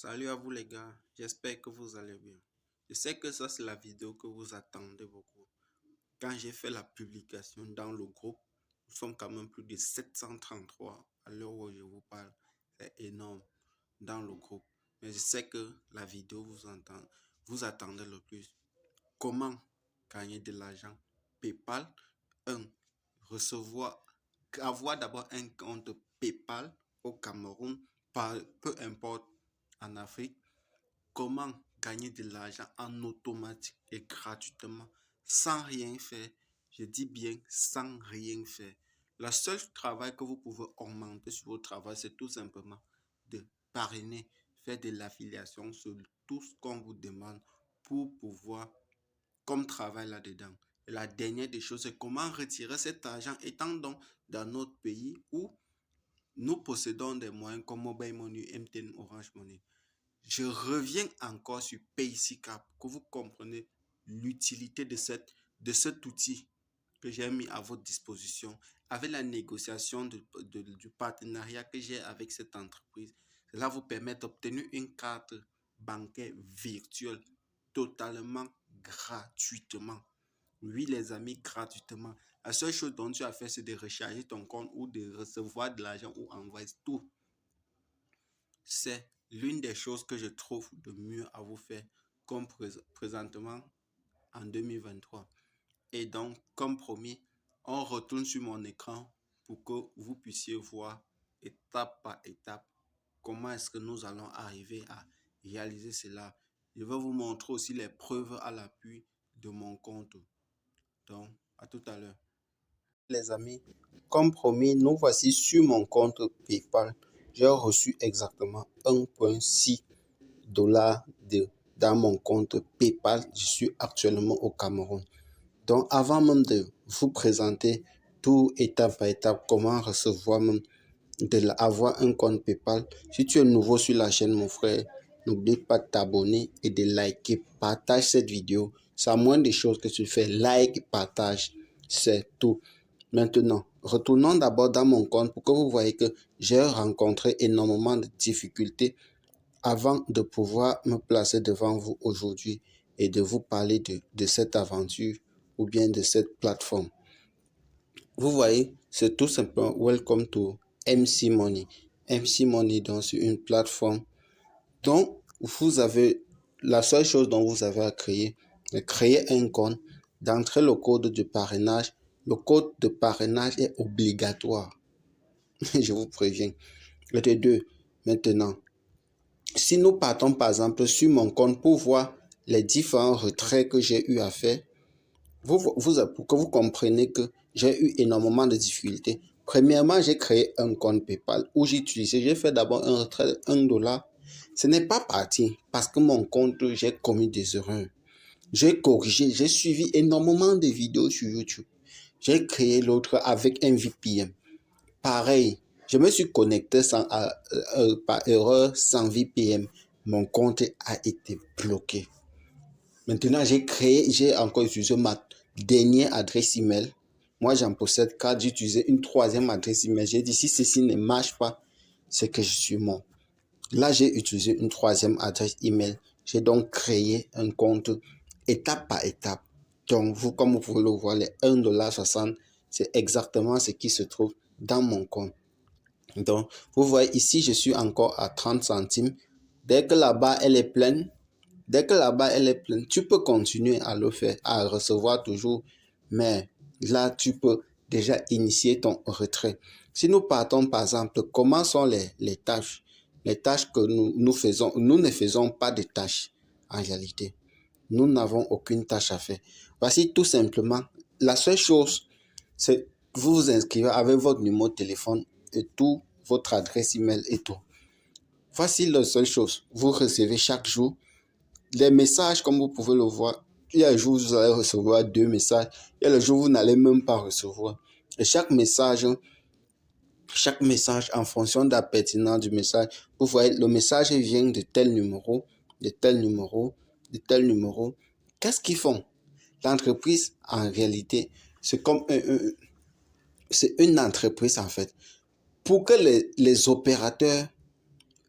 Salut à vous les gars, j'espère que vous allez bien. Je sais que ça c'est la vidéo que vous attendez beaucoup. Quand j'ai fait la publication dans le groupe, nous sommes quand même plus de 733 à l'heure où je vous parle. C'est énorme dans le groupe. Mais je sais que la vidéo vous attendez le plus. Comment gagner de l'argent? PayPal, un, recevoir, avoir d'abord un compte PayPal au Cameroun, peu importe en Afrique. Comment gagner de l'argent en automatique et gratuitement sans rien faire. Je dis bien sans rien faire. Le seul travail que vous pouvez augmenter sur votre travail, c'est tout simplement de parrainer, faire de l'affiliation sur tout ce qu'on vous demande pour pouvoir comme travail là-dedans. Et la dernière des choses, c'est comment retirer cet argent étant donc dans notre pays où nous possédons des moyens comme Mobile Money, MTN, Orange Money. Je reviens encore sur PaySicap, que vous comprenez l'utilité de cet outil que j'ai mis à votre disposition avec la négociation du partenariat que j'ai avec cette entreprise. Cela vous permet d'obtenir une carte bancaire virtuelle totalement gratuitement. Oui, les amis, gratuitement. La seule chose dont tu as fait, c'est de recharger ton compte ou de recevoir de l'argent ou envoyer tout. C'est l'une des choses que je trouve de mieux à vous faire comme présentement en 2023. Et donc, comme promis, on retourne sur mon écran pour que vous puissiez voir étape par étape comment est-ce que nous allons arriver à réaliser cela. Je vais vous montrer aussi les preuves à l'appui de mon compte. Donc, à tout à l'heure. Les amis, comme promis, nous voici sur mon compte PayPal. J'ai reçu exactement 1,6 dollars dans mon compte PayPal. Je suis actuellement au Cameroun. Donc, avant même de vous présenter tout étape par étape, comment recevoir même avoir un compte PayPal, si tu es nouveau sur la chaîne, mon frère, n'oublie pas de t'abonner et de liker. Partage cette vidéo. C'est la moindre des choses que tu fais. Like, partage. C'est tout. Maintenant, retournons d'abord dans mon compte pour que vous voyez que j'ai rencontré énormément de difficultés avant de pouvoir me placer devant vous aujourd'hui et de vous parler de cette aventure ou bien de cette plateforme. Vous voyez, c'est tout simplement Welcome to MC Money. MC Money, donc, c'est une plateforme dont vous avez, la seule chose dont vous avez à créer, c'est créer un compte, d'entrer le code de parrainage. Le code de parrainage est obligatoire. Je vous préviens. Et de deux, maintenant, si nous partons par exemple sur mon compte pour voir les différents retraits que j'ai eu à faire, pour que vous compreniez que j'ai eu énormément de difficultés. Premièrement, j'ai créé un compte PayPal où j'ai fait d'abord un retrait de 1 dollar. Ce n'est pas parti parce que mon compte, j'ai commis des erreurs. J'ai corrigé, j'ai suivi énormément de vidéos sur YouTube. J'ai créé l'autre avec un VPN. Pareil, je me suis connecté par erreur sans VPN. Mon compte a été bloqué. Maintenant, j'ai encore utilisé ma dernière adresse email. Moi, j'en possède 4. J'ai utilisé une troisième adresse email. J'ai dit, si ceci ne marche pas, c'est que je suis mort. Là, j'ai utilisé une troisième adresse email. J'ai donc créé un compte étape par étape. Donc, vous, comme vous pouvez le voir, les 1,60 $, c'est exactement ce qui se trouve dans mon compte. Donc, vous voyez ici, je suis encore à 30 centimes. Dès que la barre, elle est pleine, tu peux continuer à le faire, à recevoir toujours. Mais là, tu peux déjà initier ton retrait. Si nous partons, par exemple, comment sont les tâches? Les tâches que nous faisons, nous ne faisons pas de tâches en réalité. Nous n'avons aucune tâche à faire. Voici tout simplement, la seule chose, c'est que vous vous inscrivez avec votre numéro de téléphone et tout, votre adresse email et tout. Voici la seule chose. Vous recevez chaque jour les messages, comme vous pouvez le voir. Il y a le jour où vous allez recevoir 2 messages. Il y a le jour où vous n'allez même pas recevoir. Et chaque message, en fonction de la pertinence du message, vous voyez, le message vient de tel numéro, de tel numéro, de tel numéro. Qu'est-ce qu'ils font? L'entreprise, en réalité, c'est comme c'est une entreprise, en fait. Pour que les opérateurs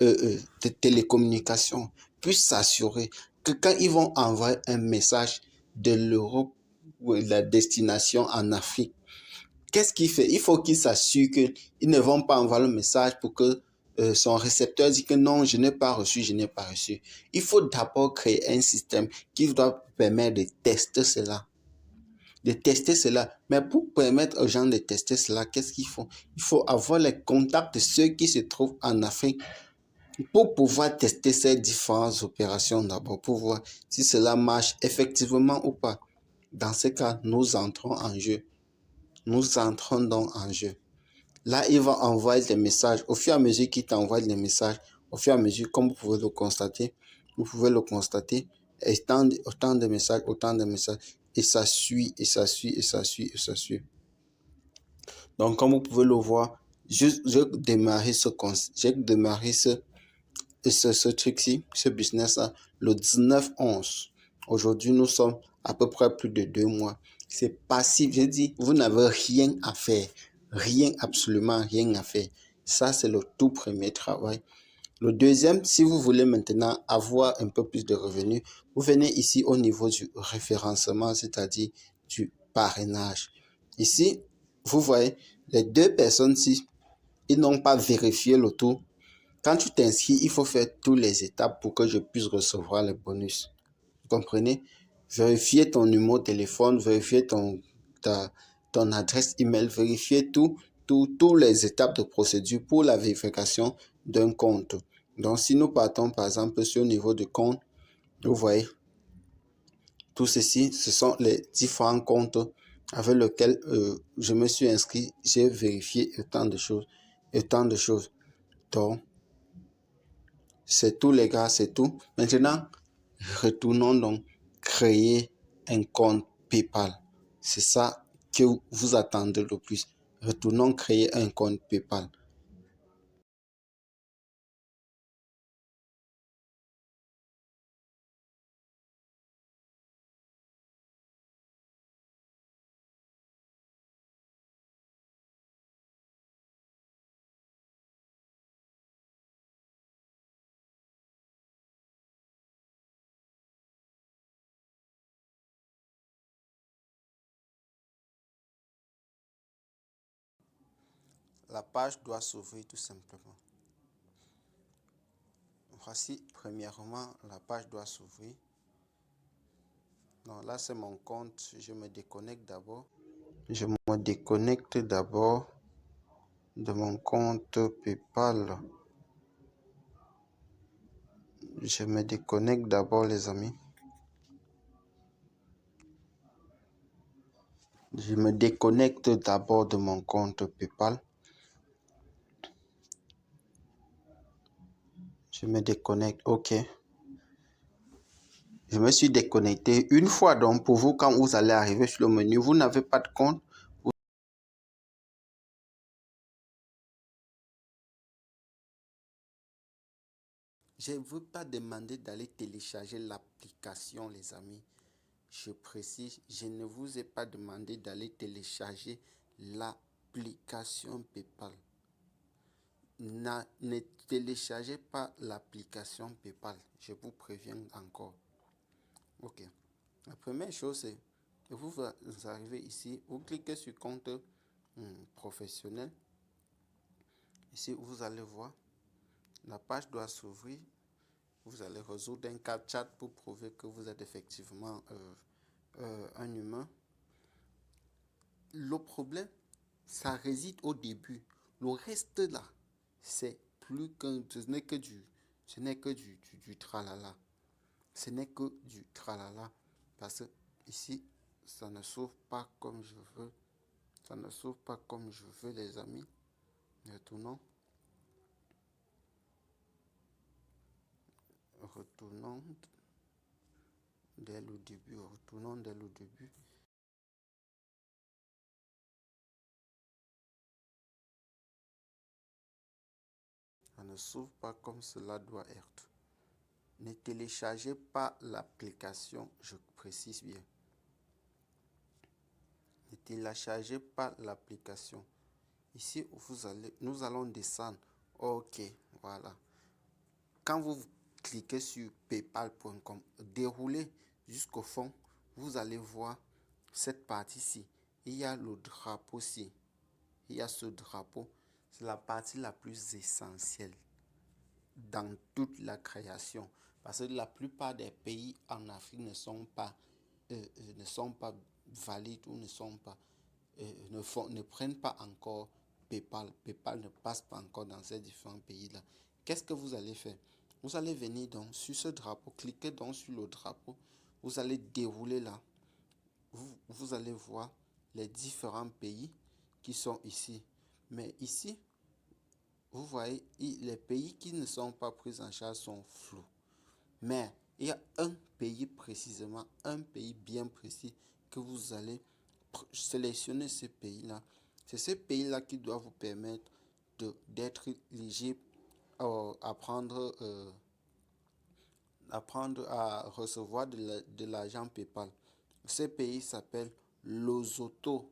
de télécommunications puissent s'assurer que quand ils vont envoyer un message de l'Europe ou de la destination en Afrique, qu'est-ce qu'il fait? Il faut qu'il s'assure qu'ils ne vont pas envoyer le message pour que son récepteur dise que non, je n'ai pas reçu, je n'ai pas reçu. Il faut d'abord créer un système qui doit permettre de tester cela. De tester cela. Mais pour permettre aux gens de tester cela, qu'est-ce qu'il faut? Il faut avoir les contacts de ceux qui se trouvent en Afrique pour pouvoir tester ces différentes opérations d'abord, pour voir si cela marche effectivement ou pas. Dans ce cas, nous entrons en jeu. Nous entrons donc en jeu. Là, il va envoyer des messages. Au fur et à mesure qu'il t'envoie des messages, au fur et à mesure, comme vous pouvez le constater, autant de messages, et ça suit, et ça suit, et ça suit, et ça suit. Donc, comme vous pouvez le voir, j'ai démarré ce truc-ci, ce business-là, le 19/11. Aujourd'hui, nous sommes à peu près plus de 2 mois. C'est passif. Je dis, vous n'avez rien à faire. Rien, absolument rien à faire. Ça, c'est le tout premier travail. Le deuxième, si vous voulez maintenant avoir un peu plus de revenus, vous venez ici au niveau du référencement, c'est-à-dire du parrainage. Ici, vous voyez, les deux personnes-ci, ils n'ont pas vérifié le tout. Quand tu t'inscris, il faut faire toutes les étapes pour que je puisse recevoir les bonus. Vous comprenez? Vérifier ton numéro de téléphone, vérifier ton adresse email, vérifier toutes les étapes de procédure pour la vérification d'un compte. Donc, si nous partons par exemple sur le niveau de compte, vous voyez, tout ceci, ce sont les différents comptes avec lesquels je me suis inscrit. J'ai vérifié autant de choses, autant de choses. Donc, c'est tout les gars, c'est tout. Maintenant, retournons donc créer un compte PayPal. C'est ça que vous attendez le plus. Retournons créer un compte PayPal. La page doit s'ouvrir tout simplement. Voici, premièrement, la page doit s'ouvrir. Non, là c'est mon compte. Je me déconnecte d'abord. Je me déconnecte d'abord de mon compte PayPal. Je me déconnecte d'abord, les amis. Je me déconnecte d'abord de mon compte PayPal. Je me déconnecte, ok. Je me suis déconnecté une fois. Donc, pour vous, quand vous allez arriver sur le menu, vous n'avez pas de compte. Je ne veux pas demander d'aller télécharger l'application, les amis. Je précise, je ne vous ai pas demandé d'aller télécharger l'application PayPal. Ne téléchargez pas l'application PayPal. Je vous préviens encore. Ok. La première chose, c'est que vous arrivez ici, vous cliquez sur compte professionnel. Ici, vous allez voir, la page doit s'ouvrir. Vous allez résoudre un CAPTCHA pour prouver que vous êtes effectivement un humain. Le problème, ça réside au début. Le reste là, c'est plus qu'un, ce n'est que du tralala. Ce n'est que du tralala. Parce que ici, ça ne s'ouvre pas comme je veux. Ça ne s'ouvre pas comme je veux, les amis. Retournons. Retournons dès le début. Retournons dès le début. Ça ne s'ouvre pas comme cela doit être. Ne téléchargez pas l'application, je précise bien. Ne téléchargez pas l'application. Ici, nous allons descendre. Ok, voilà. quand vous cliquez sur paypal.com, déroulez jusqu'au fond, vous allez voir cette partie-ci. Il y a le drapeau-ci. Il y a ce drapeau. C'est la partie la plus essentielle dans toute la création. Parce que la plupart des pays en Afrique ne sont pas valides ou ne prennent pas encore PayPal. PayPal ne passe pas encore dans ces différents pays-là. Qu'est-ce que vous allez faire? Vous allez venir donc sur ce drapeau, cliquez donc sur le drapeau. Vous allez dérouler là. Vous allez voir les différents pays qui sont ici. Mais ici, vous voyez, les pays qui ne sont pas pris en charge sont flous. Mais il y a un pays précisément, un pays bien précis que vous allez sélectionner ce pays-là. C'est ce pays-là qui doit vous permettre d'être éligible à prendre à recevoir de l'argent PayPal. Ce pays s'appelle Lesotho.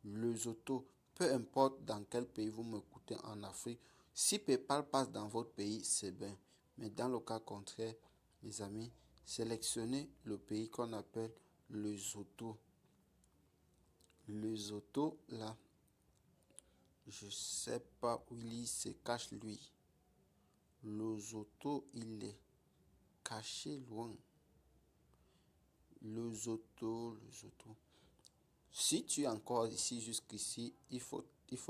Lesotho. Peu importe dans quel pays vous m'écoutez en Afrique, si PayPal passe dans votre pays, c'est bien. Mais dans le cas contraire, les amis, sélectionnez le pays qu'on appelle Lesotho. Lesotho, là, je ne sais pas où il se cache lui. Lesotho, il est caché loin. Lesotho. Si tu es encore ici jusqu'ici, il faut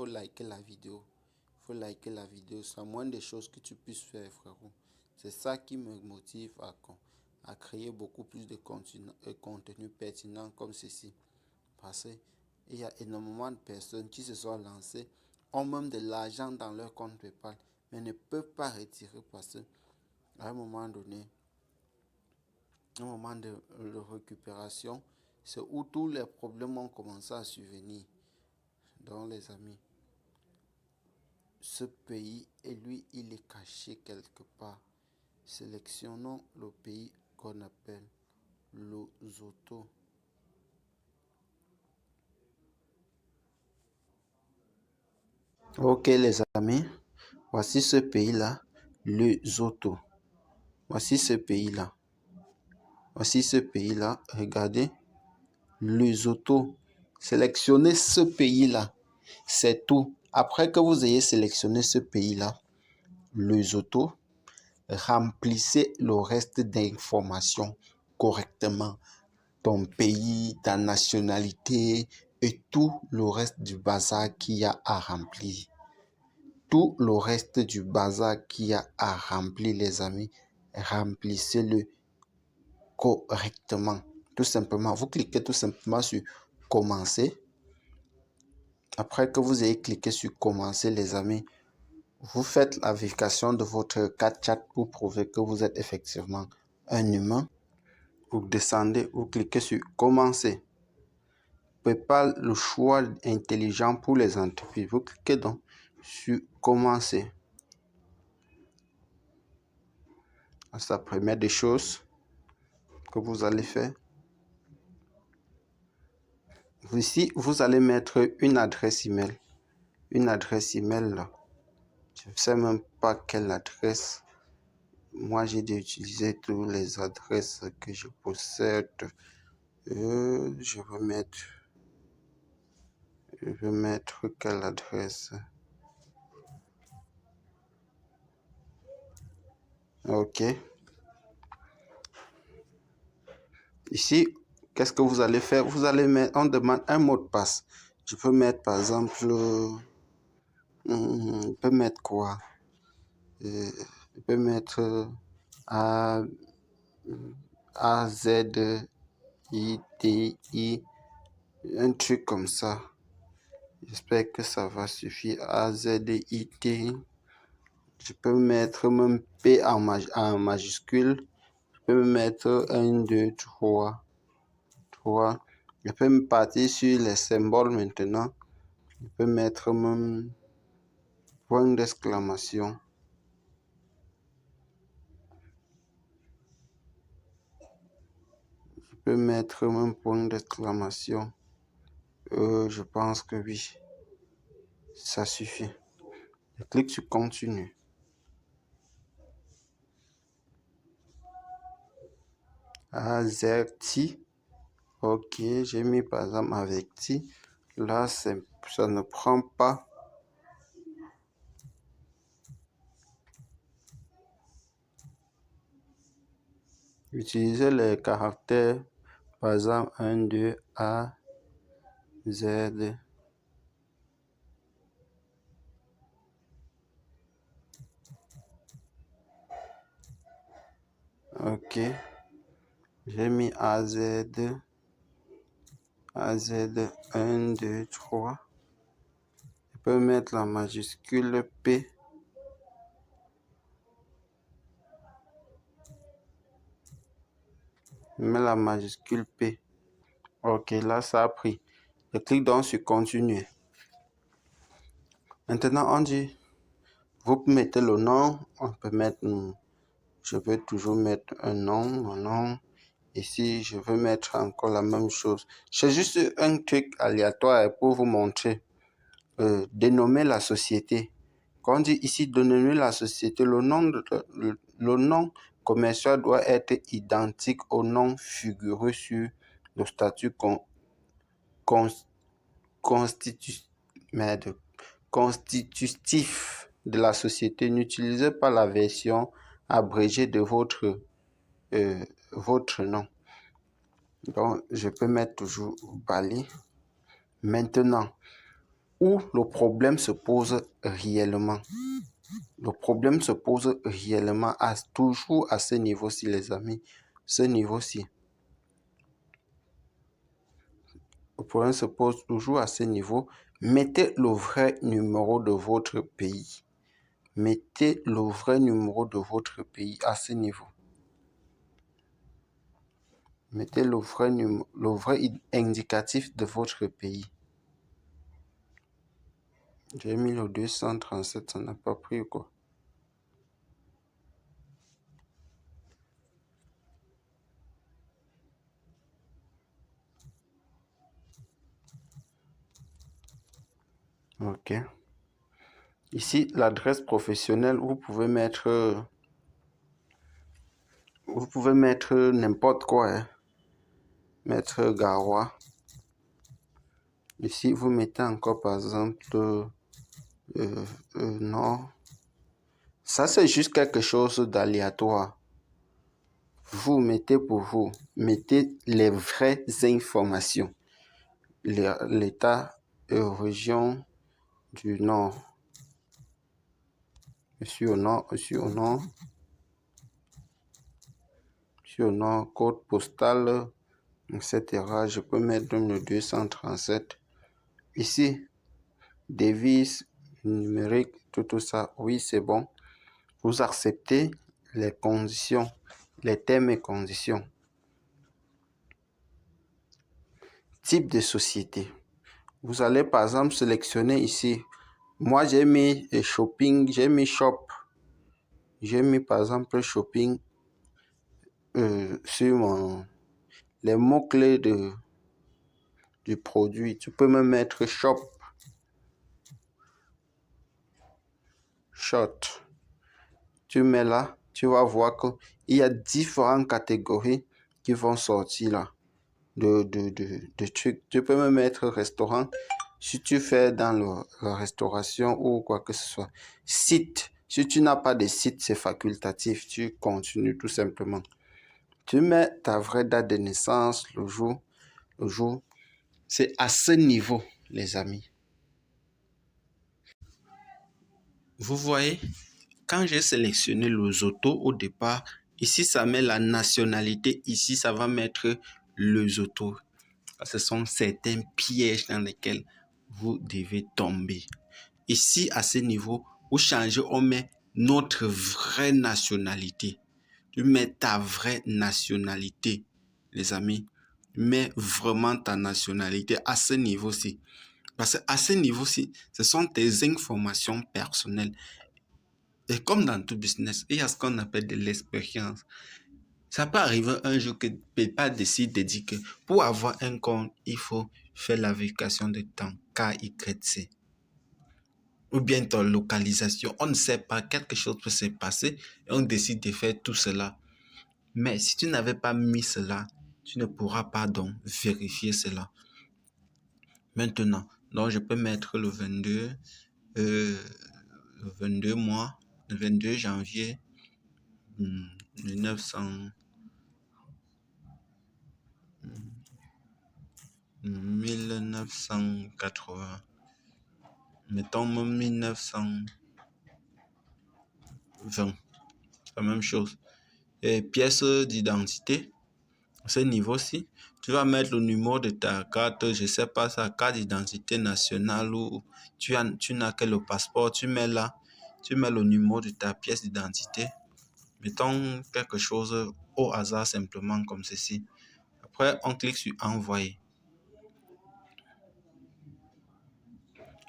liker la vidéo. Il faut liker la vidéo. C'est la moindre des choses que tu puisses faire, frérot. C'est ça qui me motive à créer beaucoup plus de contenu pertinent comme ceci. Parce qu'il y a énormément de personnes qui se sont lancées, ont même de l'argent dans leur compte PayPal, mais ne peuvent pas retirer parce qu'à un moment donné, un moment de récupération, c'est où tous les problèmes ont commencé à survenir. Donc les amis, ce pays, et lui, il est caché quelque part. Sélectionnons le pays qu'on appelle Lesotho. Ok les amis, voici ce pays-là, Lesotho. Voici ce pays-là. Voici ce pays-là, regardez, Lesotho. Sélectionnez ce pays-là. C'est tout. Après que vous ayez sélectionné ce pays-là, Lesotho, remplissez le reste d'informations correctement. Ton pays, ta nationalité et tout le reste du bazar qu'il y a à remplir. Tout le reste du bazar qu'il y a à remplir, les amis, remplissez-le correctement. Tout simplement, vous cliquez tout simplement sur commencer. Après que vous ayez cliqué sur commencer, les amis, vous faites la vérification de votre chat pour prouver que vous êtes effectivement un humain. Vous descendez, vous cliquez sur commencer. PayPal, le choix intelligent pour les entreprises. Vous cliquez donc sur commencer. C'est la première des choses que vous allez faire. Ici, vous allez mettre une adresse email. Une adresse email là. Je ne sais même pas quelle adresse. Moi, j'ai d'utiliser toutes les adresses que je possède. Je vais mettre quelle adresse? Ok. Ici, qu'est-ce que vous allez faire? Vous allez mettre, on demande un mot de passe. Je peux mettre par exemple, je peux mettre quoi? Je peux mettre AZITI, un truc comme ça. J'espère que ça va suffire. AZIT. Je peux mettre même P en majuscule. Je peux mettre 1, 2, 3. Je peux me partir sur les symboles maintenant. Je peux mettre même point d'exclamation. Je peux mettre même point d'exclamation. Je pense que oui. Ça suffit. Je clique sur continue. Averti. Ok, j'ai mis par exemple averti. Là, ça ne prend pas. Utilisez les caractères, par exemple 1, 2, A, Z. Ok, j'ai mis AZ, AZ 1, 2, 3. Je peux mettre la majuscule P. Je mets la majuscule P. Ok, là ça a pris. Je clique donc sur continuer. Maintenant, on dit, vous mettez le nom, on peut mettre, je peux toujours mettre un nom, mon nom. Ici, je veux mettre encore la même chose. C'est juste un truc aléatoire pour vous montrer. Dénommer la société. Quand on dit ici dénommer la société, le nom commercial doit être identique au nom figuré sur le statut constitutif de la société. N'utilisez pas la version abrégée de votre nom. Donc, je peux mettre toujours Bali. Maintenant, où le problème se pose réellement. Le problème se pose réellement toujours à ce niveau-ci, les amis. Ce niveau-ci. Le problème se pose toujours à ce niveau. Mettez le vrai numéro de votre pays. Mettez le vrai numéro de votre pays à ce niveau. Mettez le vrai indicatif de votre pays. J'ai mis le 237, ça n'a pas pris quoi. Ok. Ici, l'adresse professionnelle, vous pouvez mettre n'importe quoi. Hein. Mettre Garoua. Ici, vous mettez encore par exemple non. Ça, c'est juste quelque chose d'aléatoire. Vous mettez pour vous. Mettez les vraies informations. L'état et région du Nord. Je suis au Nord, code postal, etc. Je peux mettre le 237. Ici, devise numérique, tout ça. Oui, c'est bon. Vous acceptez les conditions, les termes et conditions. Type de société. Vous allez par exemple sélectionner ici. Moi, j'ai mis shopping, j'ai mis shop. J'ai mis par exemple shopping sur les mots-clés du produit. Tu peux me mettre shop. Short. Tu mets là, tu vas voir qu'il y a différentes catégories qui vont sortir là. De trucs. Tu peux me mettre restaurant si tu fais dans la restauration ou quoi que ce soit. Site. Si tu n'as pas de site, c'est facultatif. Tu continues tout simplement. Tu mets ta vraie date de naissance, le jour. C'est à ce niveau, les amis. Vous voyez, quand j'ai sélectionné le auto au départ, ici, ça met la nationalité. Ici, ça va mettre le auto. Ce sont certains pièges dans lesquels vous devez tomber. Ici, à ce niveau, vous changez, on met notre vraie nationalité. Tu mets ta vraie nationalité, les amis. Mets vraiment ta nationalité à ce niveau-ci. Parce qu'à ce niveau-ci, ce sont tes informations personnelles. Et comme dans tout business, il y a ce qu'on appelle de l'expérience. Ça peut arriver un jour que PayPal décide de dire que pour avoir un compte, il faut faire la vérification de ton KYC. Ou bien ton localisation. On ne sait pas, quelque chose peut se passer et on décide de faire tout cela. Mais si tu n'avais pas mis cela, tu ne pourras pas donc vérifier cela. Maintenant, donc je peux mettre le 22 mois, le 22 janvier 1900, 1980. Mettons 1920. La même chose. Et pièce d'identité, ce niveau-ci, tu vas mettre le numéro de ta carte, je sais pas, sa carte d'identité nationale ou tu n'as que le passeport, tu mets là, tu mets le numéro de ta pièce d'identité. Mettons quelque chose au hasard simplement comme ceci. Après, on clique sur envoyer.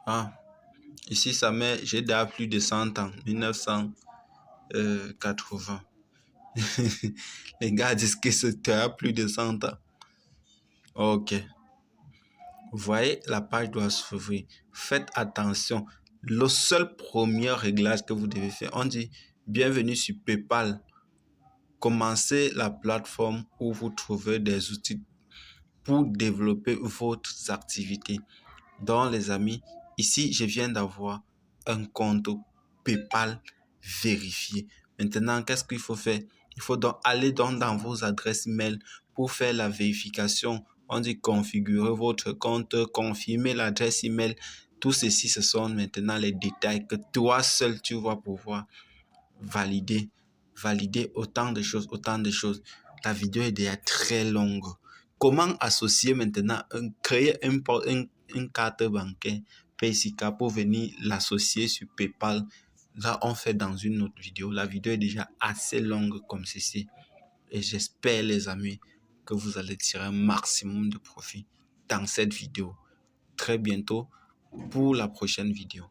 Ah, ici, ça met, j'ai déjà plus de 100 ans, 1980. Les gars disent que c'était à plus de 100 ans. Ok. Vous voyez, la page doit s'ouvrir. Faites attention. Le seul premier réglage que vous devez faire, on dit bienvenue sur PayPal. Commencez la plateforme où vous trouvez des outils pour développer votre activité. Donc, les amis, ici, je viens d'avoir un compte PayPal vérifié. Maintenant, qu'est-ce qu'il faut faire? Il faut donc aller dans vos adresses mail pour faire la vérification. On dit configurer votre compte, confirmer l'adresse email. Tout ceci, ce sont maintenant les détails que toi seul, tu vas pouvoir valider. Valider autant de choses, autant de choses. La vidéo est déjà très longue. Comment associer maintenant, créer une carte bancaire Paysica pour venir l'associer sur PayPal? Là, on fait dans une autre vidéo. La vidéo est déjà assez longue comme ceci. Et j'espère, les amis, que vous allez tirer un maximum de profit dans cette vidéo. Très bientôt pour la prochaine vidéo.